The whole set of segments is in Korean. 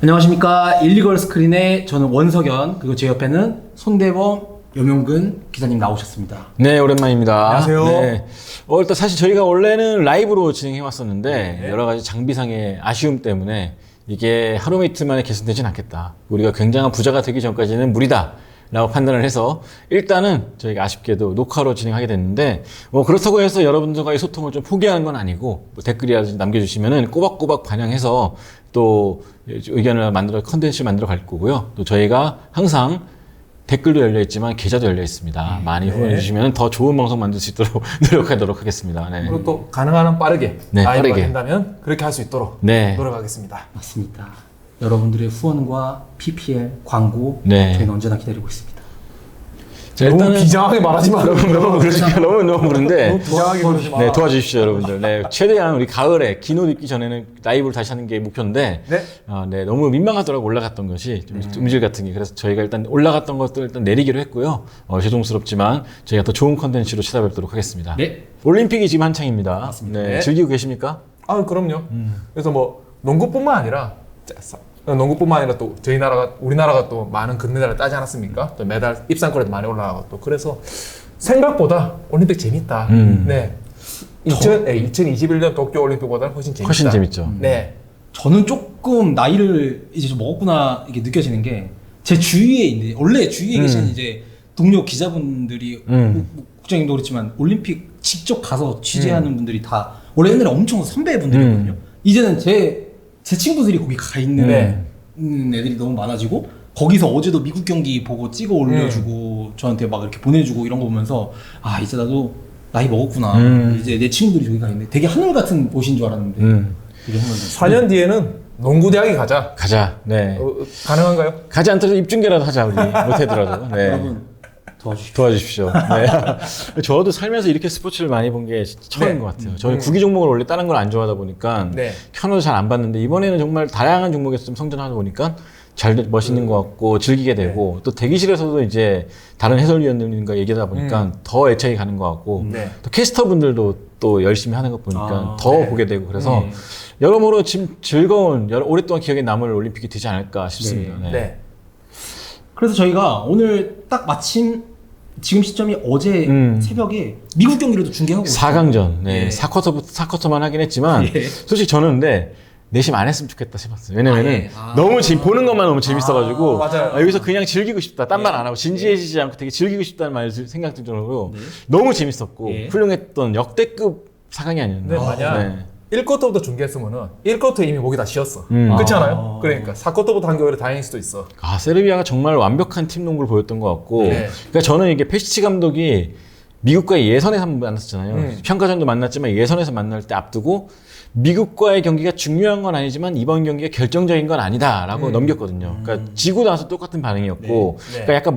안녕하십니까. 일리걸 스크린의 저는 원석연, 그리고 제 옆에는 손대범, 염용근 기자님 나오셨습니다. 네, 오랜만입니다. 안녕하세요. 네. 일단 사실 저희가 원래는 라이브로 진행해 왔었는데 네. 여러 가지 장비상의 아쉬움 때문에 이게 하루 이틀 만에 개선되진 않겠다. 우리가 굉장한 부자가 되기 전까지는 무리다. 라고 판단을 해서 일단은 저희가 아쉽게도 녹화로 진행하게 됐는데 그렇다고 해서 여러분들과의 소통을 좀 포기하는 건 아니고 댓글이라든지 남겨주시면은 꼬박꼬박 반영해서 또 의견을 컨텐츠를 만들어 갈 거고요. 또 저희가 항상 댓글도 열려 있지만 계좌도 열려 있습니다. 많이 후원해 주시면 더 좋은 방송 만들 수 있도록 노력하도록 하겠습니다. 네. 그리고 또 가능한 한 빠르게 네, 라이브가 빠르게. 된다면 그렇게 할 수 있도록 네. 노력하겠습니다. 맞습니다. 여러분들의 후원과 PPL, 광고 네. 저희는 언제나 기다리고 있습니다. 자, 너무 일단은 비장하게 말하지 마. 너무 그러니까 너무 그런데 너무 비장하게 그러지 마. 네, 도와주십시오, 여러분들. 네, 최대한 우리 가을에 긴 옷 입기 전에는 라이브를 다시 하는 게 목표인데, 네. 네, 너무 민망하더라고, 올라갔던 것이. 좀 음질 같은 게. 그래서 저희가 일단 올라갔던 것들을 일단 내리기로 했고요. 죄송스럽지만 저희가 더 좋은 컨텐츠로 찾아뵙도록 하겠습니다. 네. 올림픽이 지금 한창입니다. 맞습니다. 네, 네. 즐기고 계십니까? 아, 그럼요. 그래서 뭐 농구뿐만 아니라 또 저희 나라가 우리나라가 또 많은 금메달을 따지 않았습니까? 또 메달 입상권에도 많이 올라가고 또 그래서 생각보다 올림픽 재밌다. 네. 2021년 도쿄 올림픽보다는 훨씬 재밌다. 훨씬 재밌죠. 네. 저는 조금 나이를 이제 좀 먹었구나 이게 느껴지는 게 제 주위에 있는데 원래 주위에 계신 이제 동료 기자분들이 국장님도 그렇지만 올림픽 직접 가서 취재하는 분들이 다 원래 옛날에 엄청 선배분들이거든요. 이제는 제 친구들이 거기 가 있는 네. 애들이 너무 많아지고 거기서 어제도 미국 경기 보고 찍어 올려주고 저한테 막 이렇게 보내주고 이런 거 보면서 아 이제 나도 나이 먹었구나. 이제 내 친구들이 저기 가 있는데 되게 하늘 같은 곳인 줄 알았는데 이런 건 4년 뒤에는 농구대학에 가자. 가자. 네. 가능한가요? 가지 않더라도 입중계라도 하자, 우리. 못하더라도. 네. 여러분 도와주십시오. 네. 저도 살면서 이렇게 스포츠를 많이 본 게 처음인 네. 것 같아요. 저는 구기 종목을 원래 다른 걸 안 좋아하다 보니까 네. 켜놓도 잘 안 봤는데 이번에는 정말 다양한 종목에서 좀 성장하다 보니까 멋있는 것 같고 즐기게 되고 또 대기실에서도 이제 다른 해설위원들과 얘기하다 보니까 더 애착이 가는 것 같고 네. 또 캐스터분들도 또 열심히 하는 거 보니까 더 네. 보게 되고 그래서 여러모로 지금 즐거운 오랫동안 기억에 남을 올림픽이 되지 않을까 싶습니다. 네. 네. 그래서 저희가 오늘 딱 마침 지금 시점이 어제 새벽에 미국 경기로도 중계하고 4강전, 네. 예. 4쿼터만 하긴 했지만, 예. 솔직히 저는 근데, 내심 안 했으면 좋겠다 싶었어요. 왜냐면은, 예. 너무 보는 것만 너무 재밌어가지고, 맞아요. 여기서 그냥 즐기고 싶다. 딴 말 안 하고, 진지해지지 않고 되게 즐기고 싶다는 말 생각 들 정도로, 너무 재밌었고, 예. 훌륭했던 역대급 4강이 아니었나. 네, 만약 1쿼터부터 중계했으면은 1쿼터 이미 목이 다 쉬었어. 그렇지 않아요? 그러니까 4쿼터부터 한 게 오히려 다행일 수도 있어. 세르비아가 정말 완벽한 팀 농구를 보였던 것 같고, 네. 그러니까 저는 이게 페시치 감독이 미국과의 예선에서 한번 만났었잖아요. 평가전도 만났지만 예선에서 만날 때 앞두고 미국과의 경기가 중요한 건 아니지만 이번 경기가 결정적인 건 아니다라고 넘겼거든요. 그러니까 지고 나서 똑같은 반응이었고, 네. 그러니까 약간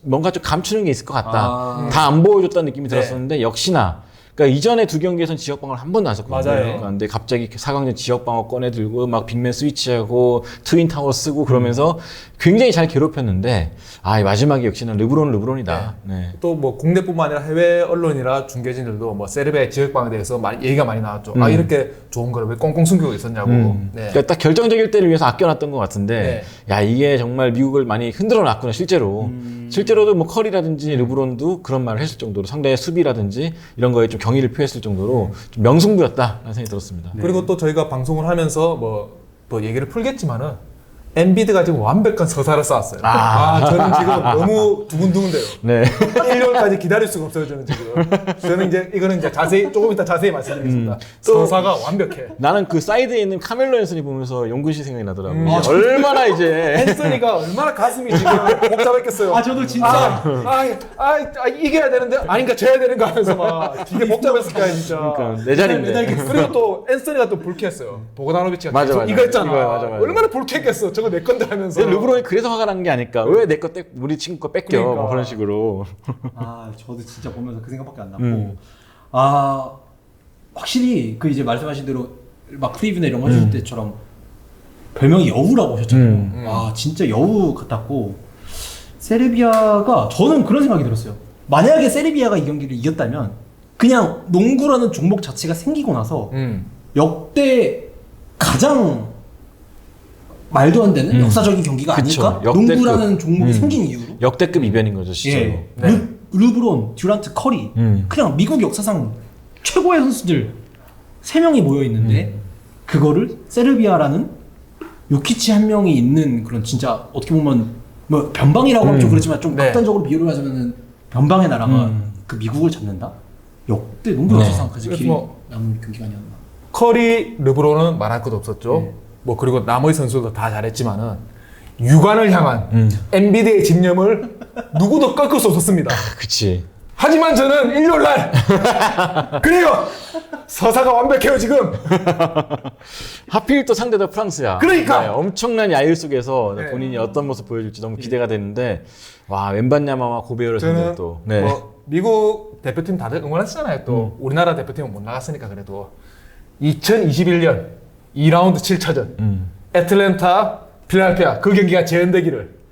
뭔가 좀 감추는 게 있을 것 같다. 아. 다 안 보여줬다는 느낌이 네. 들었었는데 역시나. 그러니까 이전에 두 경기에선 지역 방어를 한 번도 안 썼거든요. 맞아요. 그러니까 근데 갑자기 4강전 지역 방어 꺼내 들고 막 빅맨 스위치하고 트윈 타워 쓰고 그러면서 굉장히 잘 괴롭혔는데 이 마지막에 역시나 르브론이다. 네. 또 뭐 국내뿐만 아니라 해외 언론이나 중계진들도 뭐 세르비아의 지역방에 대해서 얘기가 많이 나왔죠. 이렇게 좋은 거를 왜 꽁꽁 숨기고 있었냐고. 네. 그러니까 딱 결정적일 때를 위해서 아껴놨던 것 같은데, 야 이게 정말 미국을 많이 흔들어놨구나 실제로. 실제로도 뭐 커리라든지 르브론도 그런 말을 했을 정도로 상대의 수비라든지 이런 거에 좀 경의를 표했을 정도로 좀 명승부였다라는 생각이 들었습니다. 그리고 또 저희가 방송을 하면서 뭐 또 얘기를 풀겠지만은 엔비드가 지금 완벽한 서사를 쌓았어요. 저는 지금 너무 두근두근돼요. 네. 1월까지 기다릴 수가 없어요, 저는 지금. 저는 이거는 조금 이따 자세히 말씀드리겠습니다. 서사가 완벽해. 나는 그 사이드에 있는 카멜로 앤서니 보면서 용근 씨 생각이 나더라고. 얼마나 이제 앤서니가 얼마나 가슴이 지금 복잡했겠어요. 저도 진짜 이겨야 되는데 아닌가 져야 되는 거 하면서 막 되게 복잡했을 거야 진짜. 그러니까 내 자리인데. 그리고 또 앤서니가 또 불쾌했어요. 보고다노비치가 맞아, 계속 맞아. 이거 했잖아. 이거야, 맞아. 얼마나 불쾌했겠어. 저거 내 건데 하면서. 근데 르브론이 그래서 화가 난 게 아닐까. 왜 내 거 우리 친구 거 뺏겨. 그러니까. 뭐 그런 식으로. 저도 진짜 보면서 그 생각밖에 안 났고 확실히 그 이제 말씀하신 대로 막 프리뷰나 이런 거 해줄 때처럼 별명이 여우라고 하셨잖아요. 진짜 여우 같았고 세르비아가 저는 그런 생각이 들었어요. 만약에 세르비아가 이 경기를 이겼다면 그냥 농구라는 종목 자체가 생기고 나서 역대 가장 말도 안 되는 역사적인 경기가 그쵸. 아닐까? 역대급. 농구라는 종목이 생긴 이유로. 역대급 이변인 거죠, 진짜로. 예. 네. 르브론, 듀란트, 커리. 그냥 미국 역사상 최고의 선수들 3명이 모여 있는데 그거를 세르비아라는 요키치 한 명이 있는 그런 진짜 어떻게 보면 뭐 변방이라고 하면 좀 그렇지만 좀 네. 극단적으로 비유를 하자면은 변방의 나라가 그 미국을 잡는다? 역대 농구 역사상 가장 그래서 길이 뭐 남은 경기가 아니었나. 커리, 르브론은 말할 것도 없었죠. 네. 뭐 그리고 나머지 선수들도 다 잘했지만은 유관을 향한 엔비디의 집념을 누구도 꺾을 수 없었습니다. 그치. 하지만 저는 일요일 날 그래요. 서사가 완벽해요 지금. 하필 또 상대도 프랑스야. 그러니까! 네, 엄청난 야유 속에서 네. 본인이 어떤 모습 보여줄지 너무 기대가 되는데 와 웬반야마와 고베어를 상대로 저는 또. 네. 뭐 미국 대표팀 다들 응원했잖아요. 또 우리나라 대표팀은 못 나갔으니까 그래도 2021년 2라운드 7차전 애틀랜타 필라델피아 그 경기가 재현되기를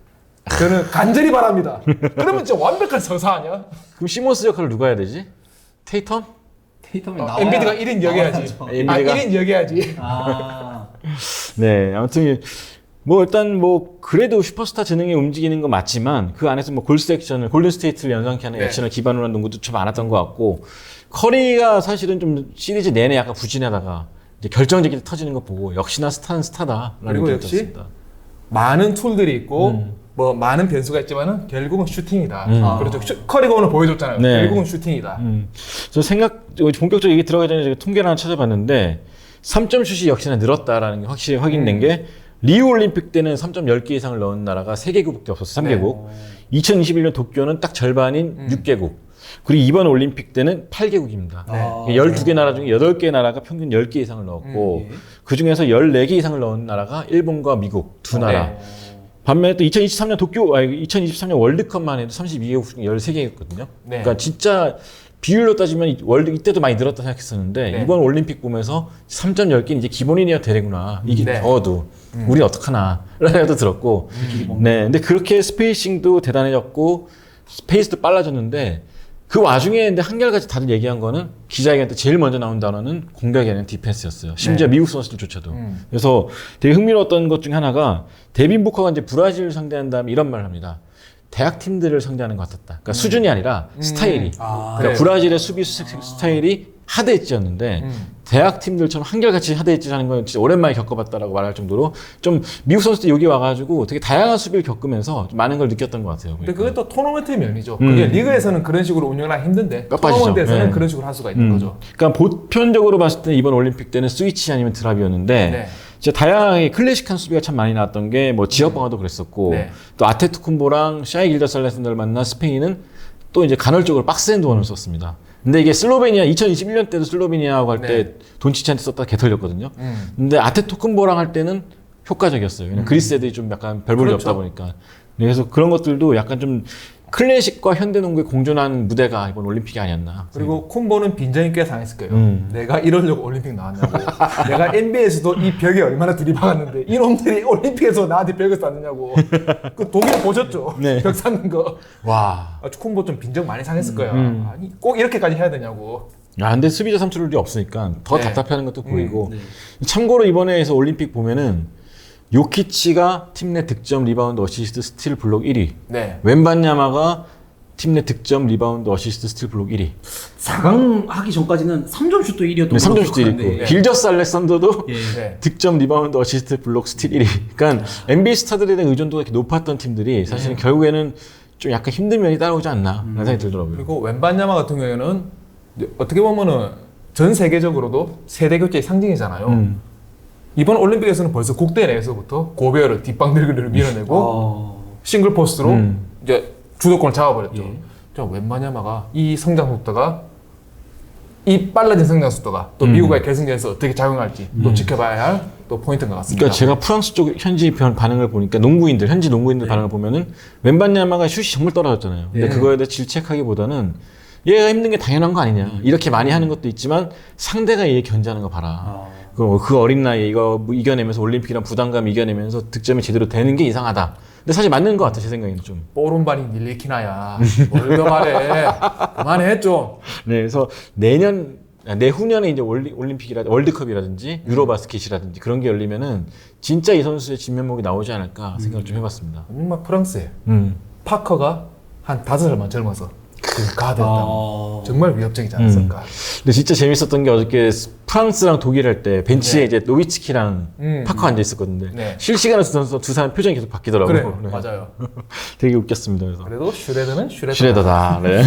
저는 간절히 바랍니다. 그러면 진짜 완벽한 서사 아니야? 그럼 시몬스 역할을 누가 해야 되지? 테이텀? 테이텀이 나와야 엔비디가 1인 여겨야지. 나와야죠. 엔비디가? 1인 여겨야지. 아. 네, 아무튼 뭐 일단 뭐 그래도 슈퍼스타 재능이 움직이는 건 맞지만 그 안에서 뭐 골스 액션을 골든 스테이트를 연상케 하는 네. 액션을 기반으로 한 농구도 좀 많았던 것 같고 커리가 사실은 좀 시리즈 내내 약간 부진하다가 이제 결정적인 터지는 거 보고 역시나 스타는 스타다라는 그리고 느낌이 역시 들었습니다. 많은 툴들이 있고 뭐 많은 변수가 있지만은 결국은 슈팅이다. 그렇죠. 커리가 오늘 보여줬잖아요. 네. 결국은 슈팅이다. 저 본격적으로 얘기 들어가기 전에 제가 통계를 하나 찾아봤는데 3점 슛이 역시나 늘었다라는 게 확실히 확인된 게 리우 올림픽 때는 3점 10개 이상을 넣은 나라가 3개국밖에 없었어요. 3개국. 2021년 도쿄는 딱 절반인 6개국. 그리고 이번 올림픽 때는 8개국입니다. 아. 12개 나라 중에 8개 나라가 평균 10개 이상을 넣었고 예. 그중에서 14개 이상을 넣은 나라가 일본과 미국 두 나라. 네. 반면에 또 2023년 2023년 월드컵만 해도 32개국 중에 13개였거든요. 네. 그러니까 진짜 비율로 따지면 이때도 많이 늘었다 생각했었는데 네. 이번 올림픽 보면서 3점 10개는 이제 기본이어야 되는구나. 이게 네. 적어도 우리 어떡하나 라는 생각도 들었고 네, 근데 그렇게 스페이싱도 대단해졌고 스페이스도 빨라졌는데 그 와중에 근데 한결같이 다들 얘기한 거는 기자회견 때 제일 먼저 나온 단어는 공격이 아니라 디펜스였어요. 심지어 미국 선수들조차도. 그래서 되게 흥미로웠던 것 중에 하나가 데빈 부커가 이제 브라질을 상대한 다음에 이런 말을 합니다. 대학 팀들을 상대하는 것 같았다. 그러니까 수준이 아니라 스타일이. 아, 그러니까 네. 브라질의 수비 스타일이 하드 엣지였는데 대학 팀들처럼 한결같이 하드 엣지하는 건 진짜 오랜만에 겪어봤다라고 말할 정도로 좀 미국 선수들이 여기 와가지고 되게 다양한 수비를 겪으면서 좀 많은 걸 느꼈던 것 같아요. 근데 그게 또 토너먼트의 면이죠. 그게 리그에서는 그런 식으로 운영을 힘든데 뼈빠지죠. 토너먼트에서는 네. 그런 식으로 할 수가 있는 거죠. 그러니까 보편적으로 봤을 때 이번 올림픽 때는 스위치 아니면 드랍이었는데 네. 진짜 다양하게 클래식한 수비가 참 많이 나왔던 게 뭐 지역 방어도 그랬었고 네. 또 아테투쿤보랑 샤이 길더살레스를 만난 스페인은 또 이제 간헐적으로 박스핸드원을 썼습니다. 근데 이게 슬로베니아 2021년 때도 슬로베니아하고 할 때 네. 돈치치한테 썼다가 개털렸거든요. 근데 아테투쿤보랑 할 때는 효과적이었어요. 왜냐면 그리스 애들이 좀 약간 별 볼이 그렇죠. 없다 보니까. 그래서 그런 것들도 약간 좀 클래식과 현대농구의 공존한 무대가 이번 올림픽이 아니었나. 그리고 쿤보는 빈정이 꽤 상했을 거예요. 내가 이러려고 올림픽 나왔냐고. 내가 NBA에서도 이 벽에 얼마나 들이박았는데 이놈들이 올림픽에서 나한테 벽을 쌓느냐고. 그 독일 보셨죠? 네. 벽 쌓는 거. 와. 아, 쿤보 좀 빈정 많이 상했을 거야. 아니, 꼭 이렇게까지 해야 되냐고. 야, 근데 수비자 삼출이 없으니까 더 네. 답답해하는 것도 보이고. 네. 참고로 이번에서 올림픽 보면은 요키치가 팀 내 득점, 리바운드, 어시스트, 스틸, 블록 1위. 네. 웬반야마가 팀 내 득점, 리바운드, 어시스트, 스틸, 블록 1위. 4강 하기 전까지는 3점 슛도 1위였던 네, 3점 슛도 1위고. 네. 길저스 알렉산더도 예. 네. 득점, 리바운드, 어시스트, 블록, 스틸 1위. 그러니까 NBA 스타들에 대한 의존도가 이렇게 높았던 팀들이 사실은 결국에는 좀 약간 힘든 면이 따라오지 않나 라는 생각이 들더라고요. 그리고 웬반야마 같은 경우에는 이제 어떻게 보면은 전 세계적으로도 세대 교체의 상징이잖아요. 이번 올림픽에서는 벌써 국대 내에서부터 고베어를 뒷방들기를 밀어내고 싱글 포스트로 이제 주도권을 잡아버렸죠. 예. 자, 웬마냐마가 이 성장 속도가 이 빨라진 성장 속도가 또 미국과의 결승전에서 어떻게 작용할지 또 지켜봐야 할 또 포인트인 것 같습니다. 그러니까 제가 프랑스 쪽 현지 반응을 보니까 현지 농구인들 반응을 보면은 웬반야마가 슛이 정말 떨어졌잖아요. 근데 예. 그거에 대해 질책하기보다는 얘가 힘든 게 당연한 거 아니냐. 이렇게 많이 하는 것도 있지만 상대가 얘 견제하는 거 봐라. 그 어린 나이에 이거 뭐 이겨내면서 올림픽이랑 부담감 이겨내면서 득점이 제대로 되는 게 이상하다. 근데 사실 맞는 것 같아 제 생각에는 좀. 뽀른발이 닐리키나야. 뭘 더 말해. 그만해 좀. 네, 그래서 내년 내후년에 이제 올림픽이라든지 월드컵이라든지 유로바스켓이라든지 그런 게 열리면은 진짜 이 선수의 진면목이 나오지 않을까 생각을 좀 해봤습니다. 정말 프랑스에 파커가 한 5살만 젊어서 그 가드였다면 정말 위협적이지 않았을까. 근데 진짜 재밌었던 게 어저께 프랑스랑 독일 할 때 벤치에 이제 노비츠키랑 파커 앉아 있었거든요. 네. 실시간으로 선수 두 사람 표정이 계속 바뀌더라고요. 그래, 네. 맞아요. 되게 웃겼습니다. 그래서 그래도 슈레더는 슈레더다. 슈레더다. 네.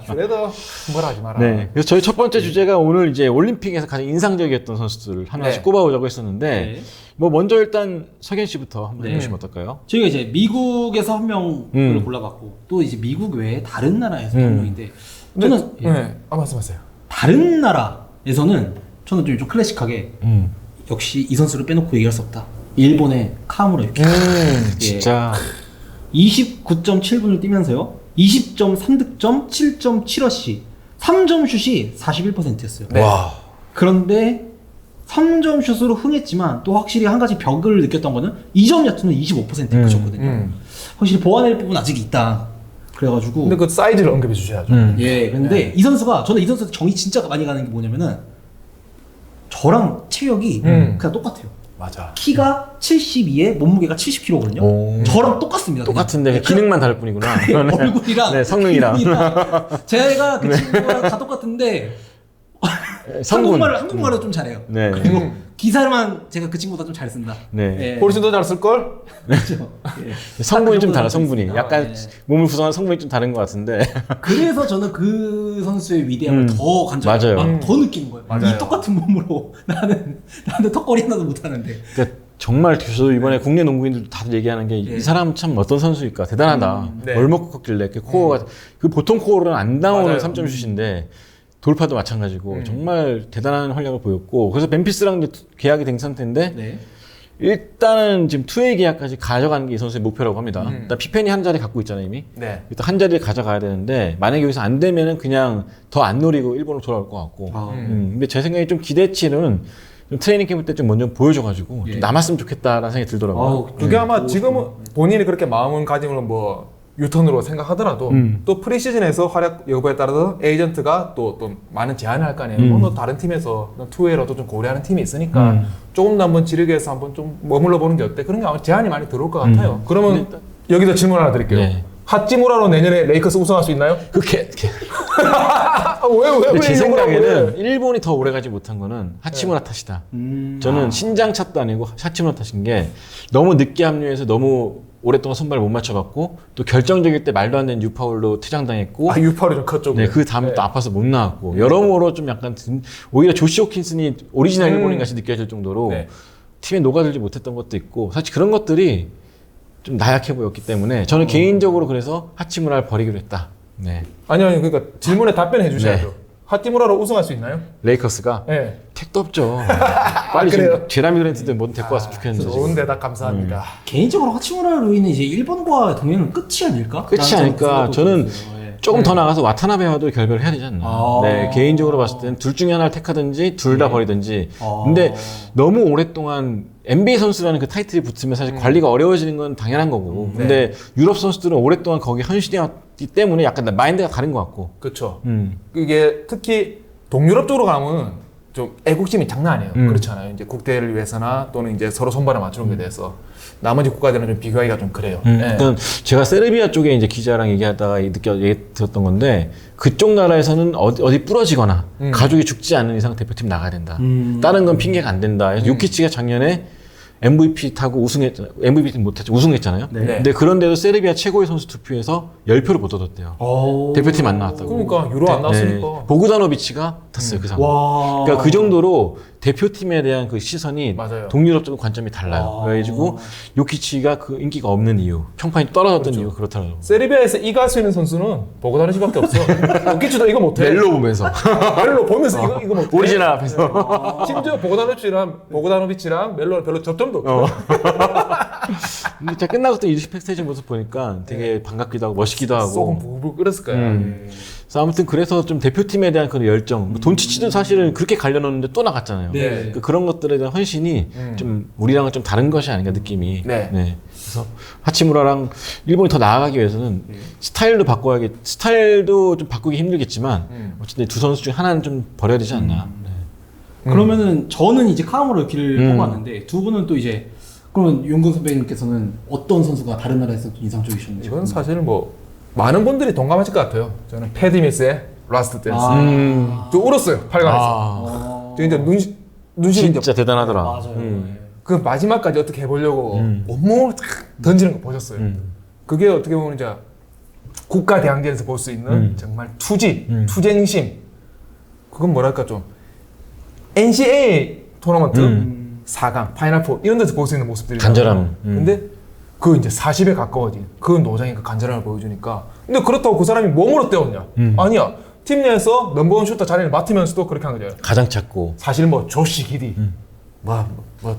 슈레더 뭐라 하지 마라. 네. 그래서 저희 첫 번째 주제가 오늘 이제 올림픽에서 가장 인상적이었던 선수들을 하나씩 네. 꼽아보자고 했었는데 네. 뭐 먼저 일단 석현 씨부터 한번 네. 해보시면 어떨까요? 저희가 이제 미국에서 한 명을 골라봤고 또 이제 미국 외에 다른 나라에서 한 명인데 저는 예, 네. 말씀하세요. 다른 나라에서는 저는 좀 클래식하게 역시 이 선수를 빼놓고 얘기할 수 없다. 일본의 카무라 유키. 진짜 29.7분을 뛰면서요. 20.3득점, 7.7어시, 3점 슛이 41%였어요. 네. 와. 그런데 3점 슛으로 흥했지만 또 확실히 한 가지 벽을 느꼈던 거는 2점 야투는 25%에 그쳤거든요. 확실히 보완할 부분 아직 있다. 그래가지고 근데 그 사이즈를 언급해 주셔야죠. 예, 근데 이 선수가 저는 이 선수 정이 진짜 많이 가는 게 뭐냐면은 저랑 체격이 그냥 똑같아요. 맞아. 키가 72에 몸무게가 70kg거든요. 오. 저랑 똑같습니다. 똑같은데 그냥. 기능만 다를 뿐이구나. 얼굴이랑 네, 성능이랑. 제가 그 친구랑 다 똑같은데 성분. 한국말을 좀 잘해요. 네. 그리고 기사만 제가 그 친구보다 좀 잘 쓴다. 네. 예. 훨씬 더 잘 쓸 걸? 그렇죠. 예. 성분이 좀 딱 달라, 그 정도는 성분이. 있습니다. 약간 예. 몸을 구성하는 성분이 좀 다른 것 같은데. 그래서 저는 그 선수의 위대함을 더 간절히 맞아요. 더 느끼는 거예요. 맞아요. 이 똑같은 몸으로 나는 턱걸이 하나도 못 하는데. 그러니까 정말 저도 이번에 국내 농구인들도 다들 얘기하는 게 이 사람 참 어떤 선수일까 대단하다. 네. 뭘 먹고 컸길래 그 코어가 그 보통 코어로는 안 나오는 맞아요. 3점 슛인데 돌파도 마찬가지고 정말 대단한 활약을 보였고 그래서 멤피스랑 이제 계약이 된 상태인데 네. 일단은 지금 투웨이 계약까지 가져가는 게 이 선수의 목표라고 합니다. 일단 피펜이 한 자리 갖고 있잖아요 이미. 네. 일단 한 자리를 가져가야 되는데 만약에 여기서 안 되면은 그냥 더 안 노리고 일본으로 돌아올 것 같고. 근데 제 생각에 좀 기대치는 좀 트레이닝 캠프 때 좀 먼저 보여줘가지고 좀 남았으면 좋겠다라는 생각이 들더라고요. 그게 아마 지금은 본인이 그렇게 마음은 가짐으로 뭐 유턴으로 생각하더라도 또 프리시즌에서 활약 여부에 따라서 에이전트가 또 많은 제안을 할 거 아니에요. 뭐 다른 팀에서 투웨이로도 좀 고려하는 팀이 있으니까 조금 더 한번 지르게 해서 한번 좀 머물러 보는 게 어때? 그런 게 아마 제안이 많이 들어올 것 같아요. 그러면 여기서 질문 하나 드릴게요. 네. 하찌무라로 내년에 레이커스 우승할 수 있나요? 왜 제 이런 거라고 생각에는 해? 일본이 더 오래가지 못한 거는 하치무라 탓이다. 저는 신장 탓도 아니고 하치무라 탓인 게 너무 늦게 합류해서 너무 오랫동안 선발을 못 맞춰봤고 또 결정적일 때 말도 안 되는 유파울로 퇴장당했고 유파울이 좀 컸죠. 네, 그 다음에 또 아파서 못 나왔고 여러모로 좀 약간 오히려 조시 호킨슨이 오리지널 일본인 같이 느껴질 정도로 네. 팀에 녹아들지 못했던 것도 있고 사실 그런 것들이 좀 나약해 보였기 때문에 저는 개인적으로 그래서 하치무라를 버리기로 했다. 네. 아니요, 그러니까 질문에 답변해 주셔야죠. 네. 하찌무라로 우승할 수 있나요? 레이커스가 네. 택도 없죠. 빨리 그래요? 지금 제라미 그랜트든 뭐든 데리고 왔으면 좋겠는데 지금. 좋은 대답 감사합니다. 개인적으로 하치무라 루이는 이제 일본과 동행은 끝이 아닐까? 끝이 라는 아닐까. 생각도 저는 들었어요. 예. 조금 더 나가서 와타나베와도 결별을 해야 되지 않나. 네, 개인적으로 봤을 때는 둘 중에 하나를 택하든지 둘 다 버리든지. 근데 너무 오랫동안 NBA 선수라는 그 타이틀이 붙으면 사실 관리가 어려워지는 건 당연한 거고. 근데 유럽 선수들은 오랫동안 거기 헌신해왔기 때문에 약간 마인드가 다른 것 같고. 그렇죠. 이게 특히 동유럽 쪽으로 가면 좀 애국심이 장난 아니에요. 그렇잖아요. 이제 국대를 위해서나 또는 이제 서로 손발을 맞추는 게 돼서 나머지 국가들은 좀 비교하기가 좀 그래요. 네. 그러니까 제가 세르비아 쪽에 이제 기자랑 얘기하다가 얘기 들었던 건데 그쪽 나라에서는 어디 부러지거나 가족이 죽지 않는 이상 대표팀 나가야 된다. 다른 건 핑계가 안 된다. 요키치가 작년에 MVP 타고 MVP 못했죠. 우승했잖아요. 네. 근데 그런데도 세르비아 최고의 선수 투표에서 10표를 못 얻었대요. 대표팀 안 나왔다고. 그러니까 유로 안 나왔으니까. 보구다노비치가 탔어요. 그 상황. 와. 그러니까 그 정도로 대표팀에 대한 그 시선이 맞아요. 동유럽적인 관점이 달라요. 그래가지고 요키치가 그 인기가 없는 이유, 평판이 떨어졌던 이유가 그렇더라고요. 세르비아에서 이갈 수 있는 선수는 보고다노비치밖에 없어. 요키치도 이거 못해. 멜로 보면서 멜로 보면서 이거 못해. 오리지널 앞에서. 심지어 보고다노비치랑 멜로는 별로 접점도 없고. 근데 진짜 끝나고 또 이르시 백스테이지 모습 보니까 되게 반갑기도 하고 멋있기도 속은 하고. 부글부글 끓었을 거야. 그래서 아무튼 그래서 좀 대표팀에 대한 그런 열정, 돈치치도 사실은 그렇게 갈려놓는데 또 나갔잖아요. 네. 그러니까 그런 것들에 대한 헌신이 좀 우리랑은 좀 다른 것이 아닌가 느낌이. 네. 그래서 하치무라랑 일본이 더 나아가기 위해서는 스타일도 좀 바꾸기 힘들겠지만 어쨌든 두 선수 중 하나는 좀 버려야 되지 않나. 그러면은 저는 이제 카와무라 길을 뽑았는데 두 분은 또 이제 그러면 윤근 선배님께서는 어떤 선수가 다른 나라에서 인상적이셨나요? 이건 사실 뭐 많은 분들이 동감하실 것 같아요. 저는 패디 밀스의 라스트 댄스. 저 울었어요. 8강에서. 저 이제 눈시이 진짜 대단하더라. 맞아요. 그 마지막까지 어떻게 해보려고 온몸을 탁 던지는 거 보셨어요. 그게 어떻게 보면 이제 국가 대항전에서 볼 수 있는 정말 투쟁심. 그건 뭐랄까 좀 NCAA 토너먼트 4강, 파이널 4 이런 데서 볼 수 있는 모습들이 간절함. 근데 그 이제 40에 가까워진 그 노장의 그 간절함을 보여주니까 근데 그렇다고 그 사람이 몸으로 때웠냐? 아니야. 팀 내에서 넘버원 슈터 자리를 맡으면서도 그렇게 한 거죠. 가장 작고. 사실 뭐 조시 기디 뭐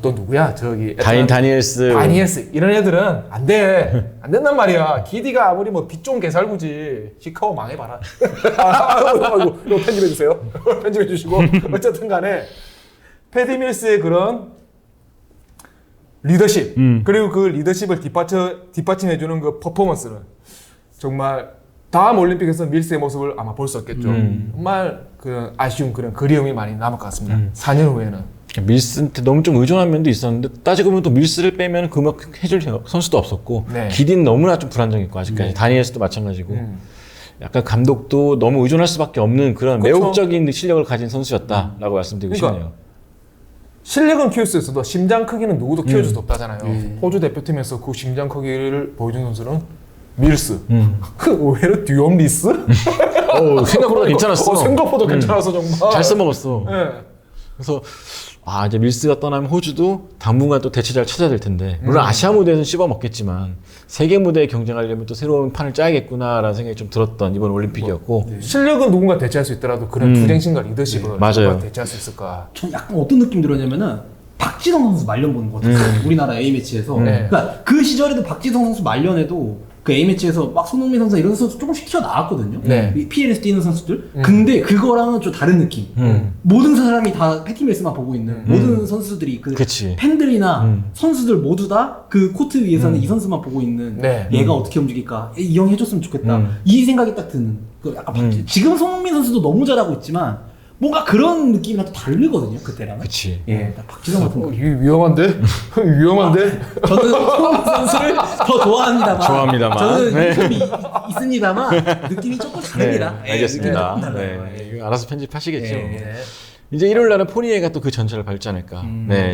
또 누구야 저기 다니엘스 이런 애들은 안 된단 말이야. 기디가 아무리 뭐 빛 좋은 개살구지 시카고 망해봐라. 아이고 이거 편집해 주세요. 편집해 주시고 어쨌든 간에 패디 밀스의 그런 리더십 그리고 그 리더십을 뒷받침해 주는 그 퍼포먼스는 정말 다음 올림픽에서 밀스의 모습을 아마 볼 수 없겠죠. 정말 그 아쉬운 그런 그리움이 많이 남을 것 같습니다. 4년 후에는. 밀스한테 너무 좀 의존한 면도 있었는데 따지고 보면 또 밀스를 빼면 그만큼 해줄 선수도 없었고 네. 기디는 너무나 좀 불안정했고 아직까지 다니엘스도 마찬가지고 약간 감독도 너무 의존할 수밖에 없는 그런 그렇죠. 매혹적인 실력을 가진 선수였다라고 말씀드리고 그러니까 싶네요. 실력은 키울 수 있어도 심장 크기는 누구도 키워줄 수 없다잖아요. 호주 대표팀에서 그 심장 크기를 보여준 선수는 밀스. 그 의외로 듀엄 리스? 생각보다 괜찮았어. 생각보다 괜찮아서 정말. 잘 써먹었어. 네. 그래서 이제 밀스가 떠나면 호주도 당분간 또 대체자를 찾아야 될 텐데 물론 아시아 무대에서는 씹어 먹겠지만 세계 무대에 경쟁하려면 또 새로운 판을 짜야겠구나라는 생각이 좀 들었던 이번 올림픽이었고 실력은 누군가 대체할 수 있더라도 그런 투쟁심과 리더십을 맞아요. 누가 대체할 수 있을까? 전 약간 어떤 느낌 들었냐면은 박지성 선수 말년 보는 것 같았어요. 우리나라 A매치에서. 네. 그러니까 그 시절에도 박지성 선수 말년에도 그 A매치에서 막 손흥민 선수 이런 선수 조금씩 튀어나왔거든요. 네. PL에서 뛰는 선수들. 근데 그거랑은 좀 다른 느낌. 모든 사람이 다 패티 밀스만 보고 있는 모든 선수들이 그 그치. 팬들이나 선수들 모두 다 그 코트 위에서는 이 선수만 보고 있는 네. 얘가 어떻게 움직일까 이 형 해줬으면 좋겠다 이 생각이 딱 드는 그 약간 지금 손흥민 선수도 너무 잘하고 있지만 뭔가 그런 느낌이랑 또 다르거든요 그때랑은. 그치. 예, 딱 박지성 같은 거. 위험한데? 위험한데? 저는 손흥민 선수를 더 좋아합니다만. 좋아합니다만. 저는 네. 느낌이 있습니다만 느낌이 조금 다릅니다. 예, 알겠습니다. 느낌이 조금 달라요. 이거 알아서 편집하시겠죠. 예. 이제 일요일 날은 포니에가 또 그 전철을 밟지 않을까.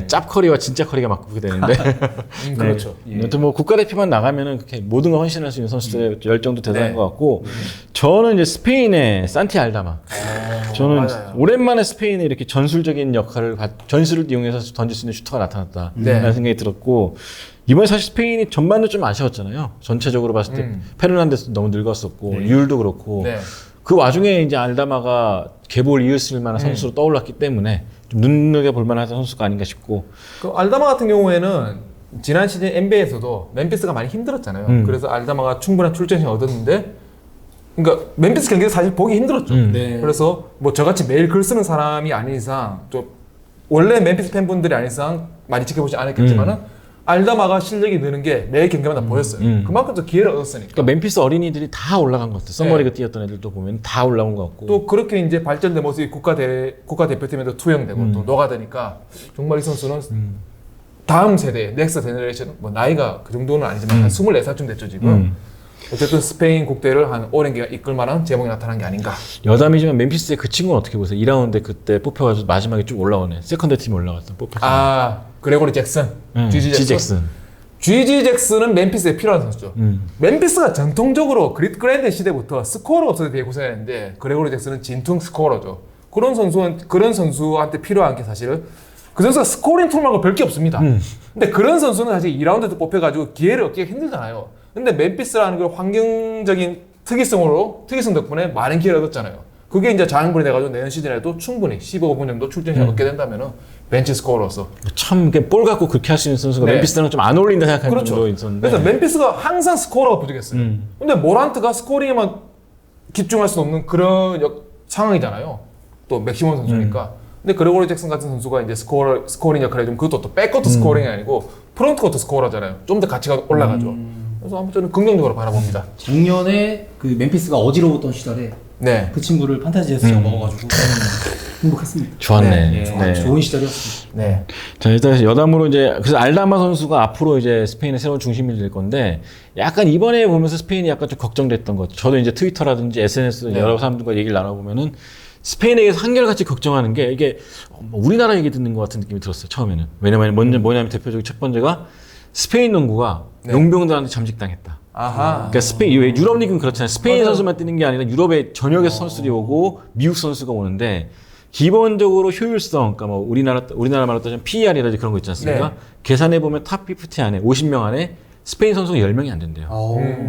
짭커리와 진짜 커리가 맞붙게 되는데. 그렇죠. 아무튼 뭐 국가대표만 나가면은 그렇게 모든 걸 헌신할 수 있는 선수들의 열정도 대단한 네. 것 같고, 저는 이제 스페인의 산티 알다마. 저는 맞아요. 오랜만에 스페인에 이렇게 전술적인 역할을, 전술을 이용해서 던질 수 있는 슈터가 나타났다라는 네. 생각이 들었고, 이번에 사실 스페인이 전반도 좀 아쉬웠잖아요. 전체적으로 봤을 때 페르난데스도 너무 늙었었고, 율도 그렇고. 네. 그 와중에 이제 알다마가 계보를 이었을 만한 선수로 떠올랐기 때문에 좀 눈여겨볼 만한 선수가 아닌가 싶고. 그 알다마 같은 경우에는 지난 시즌 NBA에서도 멤피스가 많이 힘들었잖아요. 그래서 알다마가 충분한 출전을 얻었는데, 그러니까 멤피스 경기도 사실 보기 힘들었죠. 네. 그래서 뭐 저같이 매일 글 쓰는 사람이 아닌 이상, 좀 원래 멤피스 팬분들이 아닌 이상 많이 지켜보지 않았겠지만은 알다마가 실력이 느는 게 매일 경기마다 보였어요. 그만큼 또 기회를 얻었으니까. 그러니까 멤피스 어린이들이 다 올라간 것 같아요. 서머리그 뛰었던 애들도 보면 다 올라온 것 같고. 또 그렇게 이제 발전된 모습이 국가대표팀에도 투영되고 또 녹아드니까 정말 이 선수는 다음 세대, 넥스트 제너레이션, 뭐 나이가 그 정도는 아니지만 한 24살쯤 됐죠 지금. 어쨌든 스페인 국대를 한 오랜 기간 이끌 만한 제목이 나타난 게 아닌가. 여담이지만 멤피스의 그 친구는 어떻게 보세요? 2라운드 그때 뽑혀가지고 마지막에 쭉 올라오네. 세컨드 팀 올라갔던 뽑혔어. 그레고리 잭슨, GG 잭슨. GG 잭슨은 멤피스에 필요한 선수죠. 멤피스가 전통적으로 그릿 그랜드 시대부터 스코어가 없어서 되게 고생했는데 그레고리 잭슨은 진퉁 스코어러죠. 그런 선수한테 필요한 게 사실은 그 선수가 스코어링 툴 말고 별 게 없습니다. 근데 그런 선수는 사실 2라운드에도 뽑혀가지고 기회를 얻기가 힘들잖아요. 근데 멤피스라는 그 환경적인 특이성 덕분에 많은 기회를 얻었잖아요. 그게 이제 자양분이 돼가지고 내년 시즌에도 충분히 15분 정도 출전을 얻게 된다면은 벤치 스코어로서 참 볼 갖고 그렇게 할 수 있는 선수가 네. 멤피스랑 좀 안 어울린다 생각하는 그렇죠. 정도 있었는데. 그래서 멤피스가 항상 스코어가 부족했어요. 근데 모란트가 스코어링에만 집중할 수 없는 그런 상황이잖아요. 또 맥시멈 선수니까. 근데 그레고리 잭슨 같은 선수가 이제 스코어링 역할을 해주면 그것도 또 백코트 스코어링이 아니고 프론트코트 스코어라잖아요. 좀 더 가치가 올라가죠. 그래서 아무튼 저는 긍정적으로 바라봅니다. 작년에 그 멤피스가 어지러웠던 시절에 네. 그 친구를 판타지에서 제가 먹어가지고 행복했습니다. 좋았네. 네, 네. 좋은 시절이었습니다. 네. 자, 일단 여담으로 이제 그래서 알다마 선수가 앞으로 이제 스페인의 새로운 중심이 될 건데 약간 이번에 보면서 스페인이 약간 좀 걱정됐던 것. 저도 이제 트위터라든지 SNS 네. 여러 사람들과 얘기를 나눠보면은 스페인에게서 한결같이 걱정하는 게 이게 우리나라 얘기 듣는 것 같은 느낌이 들었어요. 처음에는. 왜냐면 뭐냐면 대표적인 첫 번째가 스페인 농구가 네. 용병들한테 잠식당했다. 아하. 그러니까 스페인 유럽 리그는 그렇잖아요. 스페인 맞아요. 선수만 뛰는 게 아니라 유럽의 전역에서 선수들이 오고 미국 선수가 오는데 기본적으로 효율성, 그러니까 뭐 우리나라 말로 따지면 PER이라든지 그런 거 있지 않습니까? 네. 계산해 보면 탑 50 안에 50명 안에 스페인 선수가 10명이 안 된대요.